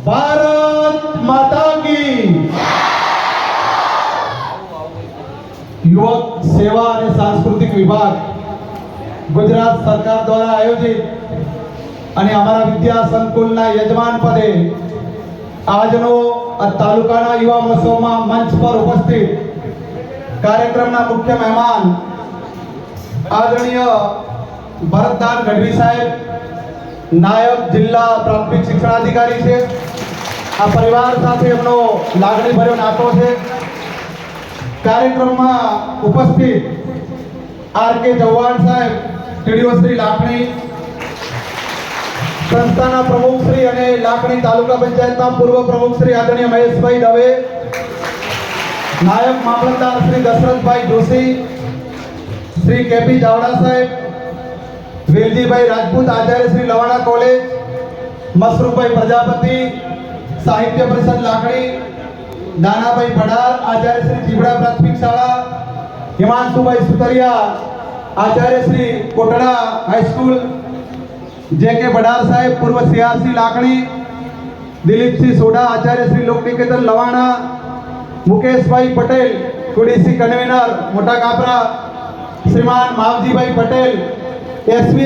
ભારત માતા કી યુવક સેવા અને સાંસ્કૃતિક વિભાગ ગુજરાત સરકાર દ્વારા આયોજિત અને અમારા વિદ્યા સંકુલના યજમાન પદે આજનો તાલુકાના યુવા મહોત્સવમાં મંચ પર ઉપસ્થિત કાર્યક્રમના મુખ્ય મહેમાન આદરણીય ભરતદાન ગઢવી સાહેબ, નાયબ જિલ્લા પ્રાથમિક શિક્ષણાધિકારી છે. આ પરિવાર સાથે એમનો લાગણીભર્યો નાતો છે. કાર્યક્રમમાં ઉપસ્થિત આર.કે. ચૌહાણ સાહેબ, ટીડીઓ શ્રી લાખણી, સંસ્થાના પ્રમુખ શ્રી અને લાખણી તાલુકા પંચાયતના પૂર્વ પ્રમુખ શ્રી આદરણીય મહેશભાઈ દવે, નાયબ મામલતદાર શ્રી દશરથભાઈ જોશી, શ્રી કે.પી. ચાવડા સાહેબ, વેલજીભાઈ રાજપૂત, આચાર્ય શ્રી લવાણા કોલેજ, મસરૂફભાઈ પ્રજાપતિ, સાહિત્ય પરિષદ લાખણી, દાનાભાઈ ભડાર, આચાર્ય શ્રી ચીબડા પ્રાથમિક શાળા, હિમાંશુભાઈ સુતરિયા, આચાર્ય શ્રી કોટડા હાઈસ્કૂલ, જે.કે. ભડાર સાહેબ, પૂર્વ સીઆરસી લાખણી, દિલીપસિંહ સોઢા, આચાર્ય શ્રી લોકનિકેતન લવાણા, મુકેશભાઈ પટેલ, કુડીસી કન્વીનર મોટા કાપરા, શ્રીમાન માવજીભાઈ પટેલ, એસવી